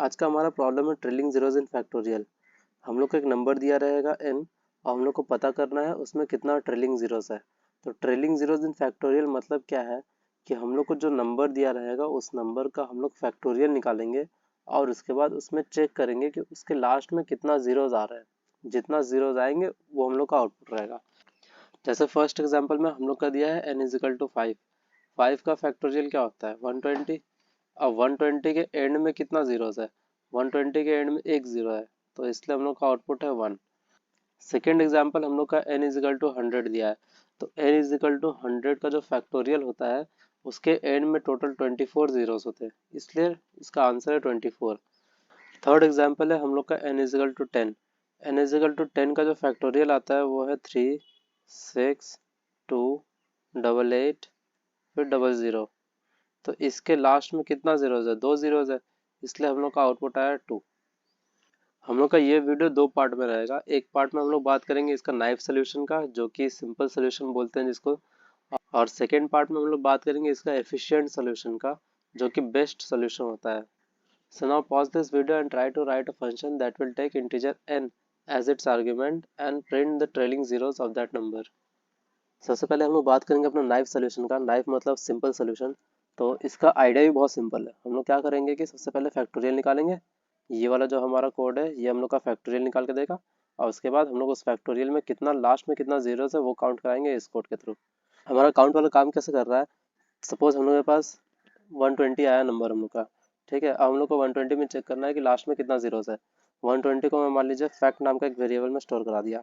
आज का हमारा प्रॉब्लम है ट्रेलिंग जीरोज इन फैक्टोरियल। हम लोग को एक नंबर दिया रहेगा n और हम लोग को पता करना है उसमें कितना ट्रेलिंग जीरोज है। तो ट्रेलिंग जीरोज इन फैक्टोरियल मतलब क्या है कि हम लोग को जो नंबर दिया रहेगा उस नंबर का हम लोग फैक्टोरियल निकालेंगे और उसके बाद उसमें चेक करेंगे कि उसके लास्ट में कितना जीरोज आ रहा है। जितना जीरोज आएंगे वो हम लोग का आउटपुट रहेगा। जैसे फर्स्ट एग्जाम्पल में हम लोग का दिया है n इजिकल टू 5। 5 का फैक्टोरियल क्या होता है 120। अब 120 के एंड में कितना जीरोस है 120 के एंड में एक जीरो है, तो इसलिए हम लोग का आउटपुट है 1। सेकेंड एग्जाम्पल हम लोग का n इजिकल टू 100 दिया है, तो n इजिकल टू 100 का जो फैक्टोरियल होता है उसके एंड में टोटल 24 जीरोस होते हैं, इसलिए इसका आंसर है 24। थर्ड एग्जाम्पल है हम लोग का n is equal to 10। n is equal to 10 का जो फैक्टोरियल आता है वो है 3 6 2 8 फिर 00। तो इसके लास्ट में कितना जीरोज है दो जीरोज है, इसलिए हम लोग का आउटपुट आया 2। हम लोग का ये वीडियो दो पार्ट में रहेगा। एक पार्ट में हम लोग बात करेंगे इसका नाइफ सोल्यूशन का, जो कि सिंपल सोल्यूशन बोलते हैं जिसको, और सेकेंड पार्ट में हम लोग बात करेंगे इसका एफिशिएंट सोल्यूशन का, जो कि बेस्ट सोल्यूशन होता है। So now pause this video and try to write a function that will take integer n as its argument and print the trailing zeros of that number। सबसे पहले हम लोग बात करेंगे अपना नाइफ सोल्यूशन का। नाइफ मतलब सिंपल सोल्यूशन। तो इसका आइडिया भी बहुत सिंपल है। हम लोग क्या करेंगे कि सबसे पहले फैक्टोरियल निकालेंगे। ये वाला जो हमारा कोड है ये हम लोग का फैक्टोरियल निकाल के देगा, और उसके बाद हम लोग उस फैक्टोरियल में कितना लास्ट में कितना जीरोस है वो काउंट कराएंगे इस कोड के थ्रू। हमारा काउंट वाला काम कैसे कर रहा है, सपोज हम लोग के पास 120 आया नंबर हम लोग का, ठीक है। अब हम लोग को 120 में चेक करना है कि लास्ट में कितना जीरोस है। 120 को मैं मान लीजिए फैक्ट नाम का एक वेरिएबल में स्टोर करा दिया।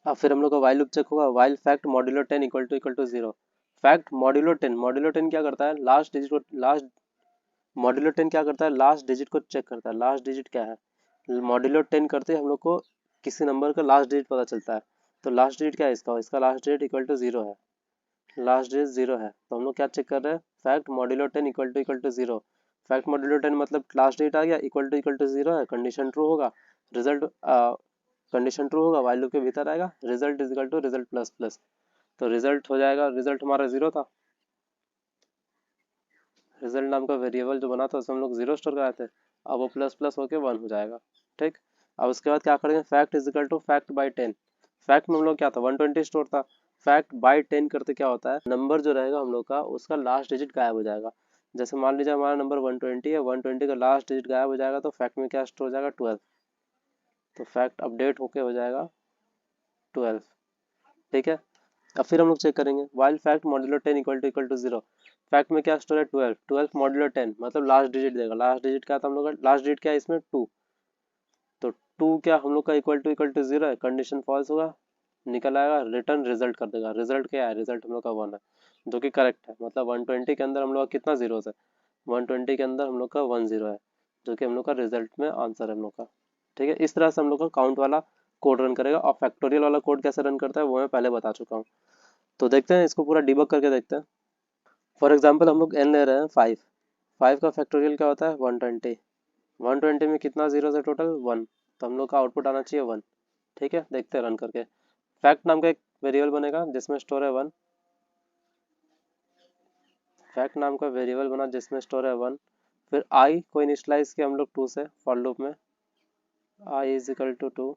अब फिर हम लोग का वाइल लूप चेक होगा। While fact modulo 10 equal to 0। Fact modulo 10 क्या करता है, मॉड्यूलो 10 क्या करता है, लास्ट डिजिट को चेक करता है। लास्ट डिजिट क्या है, मॉड्यूलो 10 करते हम लोग को किसी नंबर का लास्ट डिजिट पता चलता है। तो लास्ट डिजिट क्या है इसका लास्ट डिजिट इक्वल टू 0 है। लास्ट डिजिट 0 है, तो हम लोग क्या चेक कर रहे हैं, fact modulo 10 equal to 0। Fact modulo 10 मतलब लास्ट डिजिट आ गया, इक्वल टू 0 है, कंडीशन ट्रू होगा। रिजल्ट कंडीशन ट्रू होगा, वाइल लूप के भीतर आएगा, result is equal to result plus plus. तो रिजल्ट हो जाएगा, रिजल्ट हमारा 0 था। रिजल्ट नाम का वेरिएबल जो बना था उसमें हम लोग 0 स्टोर कराए थे, अब वो प्लस प्लस होके 1 हो जाएगा, ठीक। अब उसके बाद क्या करेंगे, fact is equal to fact by 10। Fact में हम लोग क्या था 120 स्टोर था। फैक्ट बाई 10 करते क्या होता है, नंबर जो रहेगा हम लोग का उसका लास्ट डिजिट गायब हो जाएगा। जैसे मान लीजिए हमारा नंबर 120 है, 120 का लास्ट डिजिट गायब हो जाएगा, तो फैक्ट में क्या स्टोर हो जाएगा 12। तो फैक्ट अपडेट होके हो जाएगा 12, ठीक है। अब फिर हम लोग चेक करेंगे, while fact modulo 10 equal to 0। Fact में क्या स्टोर है 12। 12 मॉड्यूलो 10 मतलब लास्ट डिजिट देगा। लास्ट डिजिट क्या था हम लोग का, लास्ट डिजिट क्या है इसमें 2। तो 2 क्या हम लोग का इक्वल टू 0 है, कंडीशन फॉल्स होगा, निकल आएगा, रिटर्न रिजल्ट कर देगा। रिजल्ट क्या है, रिजल्ट हम लोग का 1 है, जो कि करेक्ट है। मतलब 120 के अंदर हम लोग का कितना जीरो है, 120 के अंदर हम लोग का 1 0 है, जो कि हम लोग का रिजल्ट में आंसर है हम लोग का, ठीक है। इस तरह से हम लोग का काउंट वाला कोड रन करेगा। और फैक्टोरियल वाला कोड कैसे रन करता है वो मैं पहले बता चुका हूँ। तो देखते हैं इसको पूरा डिबग करके देखते हैं। फॉर एग्जाम्पल हम लोग n ले रहे हैं 5। 5 का फैक्टोरियल क्या होता है 120। 120 में कितना जीरो है टोटल 1, तो हम लोग का आउटपुट आना चाहिए 1, ठीक है। देखते हैं रन करके। फैक्ट नाम का एक वेरिएबल बनेगा जिसमें स्टोर है 1। फैक्ट नाम का वेरिएबल बना जिसमें स्टोर है 1। फिर आई को इनिशियलाइज किया हम लोग 2 से फॉर लूप में, आई इज इक्वल टू 2।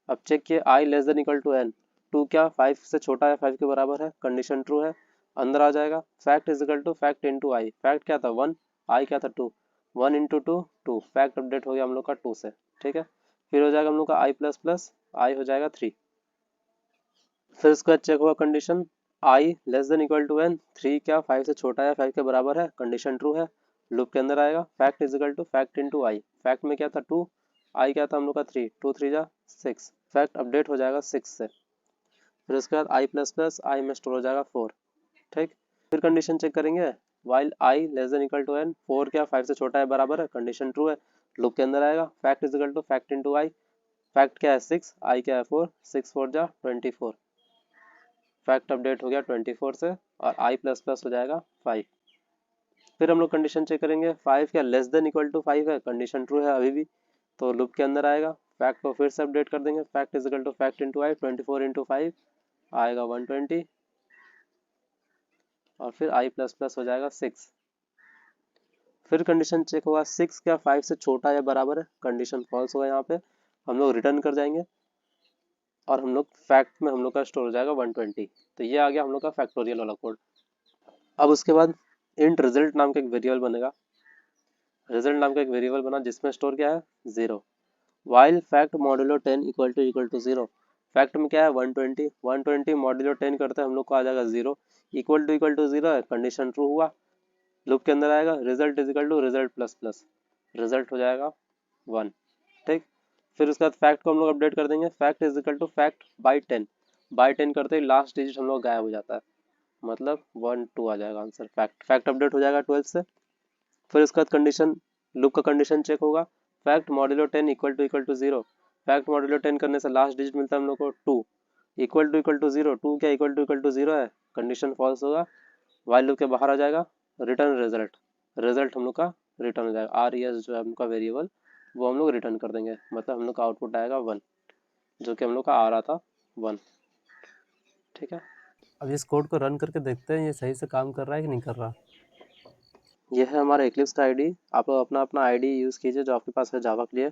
अब चेक किए I less than equal to N. 2 क्या 5 से छोटा है, 5 के बराबर है, कंडीशन ट्रू है, अंदर आ जाएगा। Fact is equal to fact into I. Fact क्या था 1, आई क्या था 2, 1 इंटू 2 2। फैक्ट अपडेट हो गया हम लोग का 2 से, ठीक है। फिर हो जाएगा हम लोग का आई प्लस प्लस, आई हो जाएगा 3। फिर उसके बाद चेक हुआ condition, I less than equal to N. 3 क्या 5 से छोटा है, 5 के बराबर है, कंडीशन ट्रू है, लूप के अंदर आएगा। Fact is equal to fact into I. Fact में क्या था 2, आई क्या था हम लोग का 3, 2 3 जा 6। फैक्ट अपडेट हो जाएगा 6 से। फिर उसके बाद आई प्लस प्लस, आई में स्टोर हो जाएगा 4, ठीक। फिर कंडीशन चेक करेंगे, while I less than equal to N. 4 क्या 5 से छोटा है, बराबर है, कंडीशन ट्रू है, लूप के अंदर आएगा। Fact is equal to fact into I. Fact क्या है 6, आई क्या है 4, 6 4 जा 24। फैक्ट अपडेट हो गया 24 से, और आई प्लस प्लस हो जाएगा 5। फिर हम लोग कंडीशन चेक करेंगे, 5 क्या लेस देन इक्वल टू 5 है, कंडीशन ट्रू है अभी भी, तो लूप के अंदर आएगा। फैक्ट को फिर से अपडेट कर देंगे, fact is equal to fact into I. 24 into 5 आएगा 120। और फिर i प्लस प्लस हो जाएगा 6। फिर कंडीशन चेक होगा 6 क्या 5 से छोटा या बराबर है, कंडीशन फॉल्स होगा। यहाँ पे हम लोग रिटर्न कर जाएंगे और हम लोग फैक्ट में हम लोग का स्टोर हो जाएगा 120। तो ये आ गया हम लोग का फैक्टोरियल वाला कोड। अब उसके बाद इंट रिजल्ट नाम का एक वेरिएबल बनेगा। रिजल्ट नाम का एक वेरिएबल बना जिसमें स्टोर क्या है 0। While fact modulo 10 equal to 0। Fact में क्या है 120, 120 मॉड्यूलो 10 करते हैं हम लोग को आ जाएगा 0। इक्वल टू 0 है, कंडीशन ट्रू हुआ, लूप के अंदर आएगा result is equal to result plus plus, result हो जाएगा 1। ठीक, फिर उसके बाद फैक्ट को हम लोग अपडेट कर देंगे, fact is equal to fact by 10 करते ही लास्ट डिजिट हम लोग गायब हो जाता है, मतलब 1 2 आ जाएगा आंसर। फैक्ट अपडेट हो जाएगा 12 से। फिर उसके बाद कंडीशन, लूप का कंडीशन चेक होगा, fact modulo 10 equal to 0। Fact modulo 10 करने से लास्ट डिजिट मिलता है हम लोग को 2। इक्वल टू 0, 2 क्या इक्वल टू 0 है, कंडीशन फॉल्स होगा, वाइल लूप के बाहर आ जाएगा, रिटर्न रिजल्ट, रिजल्ट हम लोग का रिटर्न हो जाएगा, आर जो है हम लोग का वेरिएबल वो हम लोग रिटर्न कर देंगे, मतलब हम लोग का आउटपुट आएगा 1, जो कि हम लोग का आ रहा था 1। ठीक है, अब इस कोड को रन करके देखते हैं ये सही से काम कर रहा है कि नहीं कर रहा। ये है हमारा एक्लिप्स का आईडी। आप लोग अपना अपना आईडी यूज़ कीजिए जो आपके पास है जावा के लिए।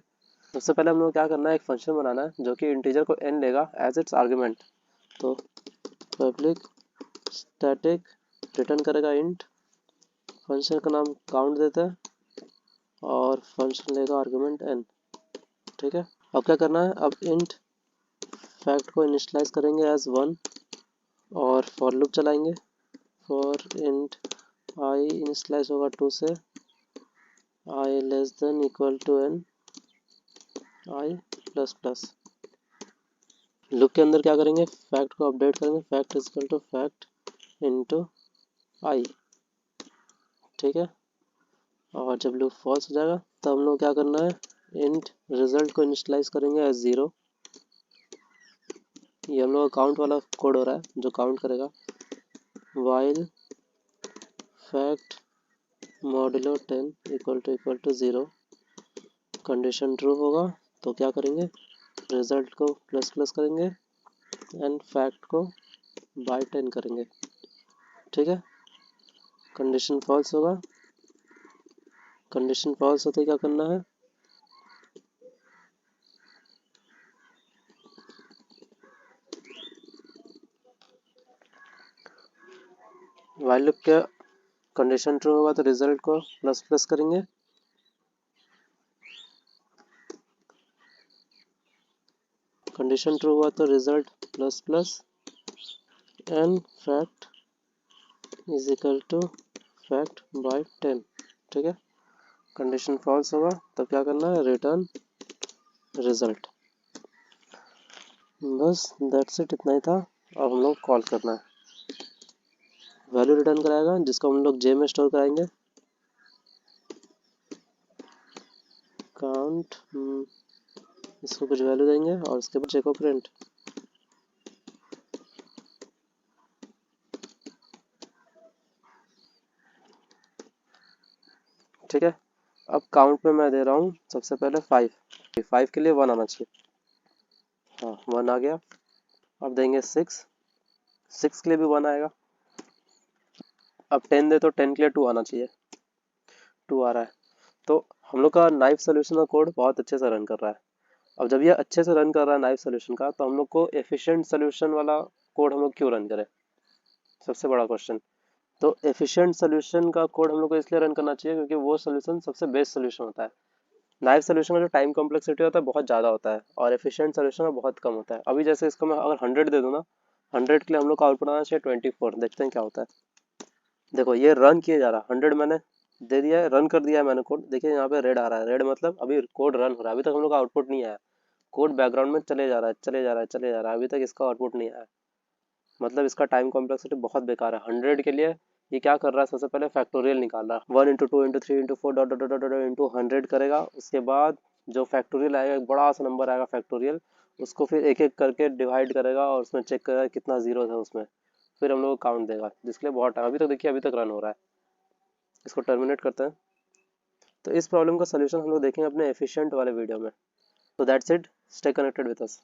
सबसे पहले हम लोग क्या करना है, एक फंक्शन बनाना है जो कि इंटीजर को n लेगा एज इट्स आर्गुमेंट। तो पब्लिक स्टैटिक रिटर्न करेगा इंट, फंक्शन का नाम काउंट देता है और फंक्शन लेगा आर्गुमेंट n। ठीक है, अब क्या करना है, अब इंट फैक्ट को इनिशियलाइज करेंगे एज 1 और फॉर लूप चलाएंगे। फॉर इंट आई इनिशियलाइज होगा 2 से, I less than equal to n I plus plus. Loop के अंदर क्या करेंगे, फैक्ट को अपडेट करेंगे, fact is equal to fact into I. ठीक है, और जब लूप फॉल्स हो जाएगा तब हम लोग क्या करना है, इंट रिजल्ट को इनिशियलाइज करेंगे एज 0। ये हम लोग काउंट वाला कोड हो रहा है जो काउंट करेगा। While fact modulo 10 equal to 0, condition true होगा तो क्या करेंगे, रिजल्ट को प्लस प्लस करेंगे एंड फैक्ट को बाई 10 करेंगे। ठीक है, कंडीशन फॉल्स होगा, कंडीशन फॉल्स होते क्या करना है, वाइल लूप के कंडीशन ट्रू होगा तो रिजल्ट को प्लस प्लस करेंगे, कंडीशन ट्रू हुआ तो result plus plus and fact is equal to fact by 10। ठीक है, कंडीशन फॉल्स होगा तब क्या करना है, रिटर्न रिजल्ट। बस दैट्स इट, इतना ही था। अब हम लोग कॉल करना है, वैल्यू रिटर्न कराएगा जिसको हम लोग जे में स्टोर कराएंगे, काउंट, इसको कुछ वैल्यू देंगे और उसके बाद चेक प्रिंट। ठीक है, अब काउंट में मैं दे रहा हूँ सबसे पहले 5 के लिए 1 आना चाहिए। हाँ 1 आ गया। अब देंगे 6 के लिए भी 1 आएगा। अब 10 दे तो 10 के लिए 2 आना चाहिए, 2 आ रहा है। तो हम लोग का नाइफ सोल्यूशन का कोड बहुत अच्छे से रन कर रहा है। अब जब ये अच्छे से रन कर रहा है नाइफ सोल्यूशन का, तो हम लोग को एफिशिएंट सोल्यूशन वाला कोड हम लोग क्यों रन करें, सबसे बड़ा क्वेश्चन। तो एफिशिएंट सोल्यूशन का कोड हम लोग को इसलिए रन करना चाहिए क्योंकि वो सोल्यूशन सबसे बेस्ट सोल्यूशन होता है। नाइफ सोल्यूशन का जो टाइम कॉम्प्लेक्सिटी होता है बहुत ज़्यादा होता है और एफिशिएंट सोल्यूशन का बहुत कम होता है। अभी जैसे इसको मैं अगर 100 दे दूँ ना, 100 के लिए हम लोग का आउटपुट आना चाहिए 24। देखते हैं क्या होता है। देखो ये रन किया जा रहा है, 100 मैंने दे दिया है, रन कर दिया है मैंने कोड। देखिए यहाँ पे रेड आ रहा है, रेड मतलब अभी कोड रन हो रहा है, अभी तक हम लोग का आउटपुट नहीं आया। कोड बैकग्राउंड में चले जा रहा है, चले जा रहा है, चले जा रहा है, अभी तक इसका आउटपुट नहीं आया। मतलब इसका टाइम कॉम्प्लेक्सिटी बहुत बेकार है। 100 के लिए ये क्या कर रहा है, सबसे पहले फैक्टोरियल निकाल रहा है, 1 into 2 into 3 into 4 dot dot dot dot into 100 करेगा। उसके बाद जो फैक्टोरियल आएगा, एक बड़ा सा नंबर आएगा फैक्टोरियल, उसको फिर एक एक करके डिवाइड करेगा और उसमें चेक करेगा कितना जीरो है उसमें, फिर हम लोग काउंट देगा, जिसके लिए बहुत टाइम। अभी तक देखिए अभी तक रन हो रहा है। इसको टर्मिनेट करते हैं। तो इस प्रॉब्लम का सोल्यूशन हम लोग देखेंगे अपने एफिशिएंट वाले वीडियो में। तो that's it, stay connected with us.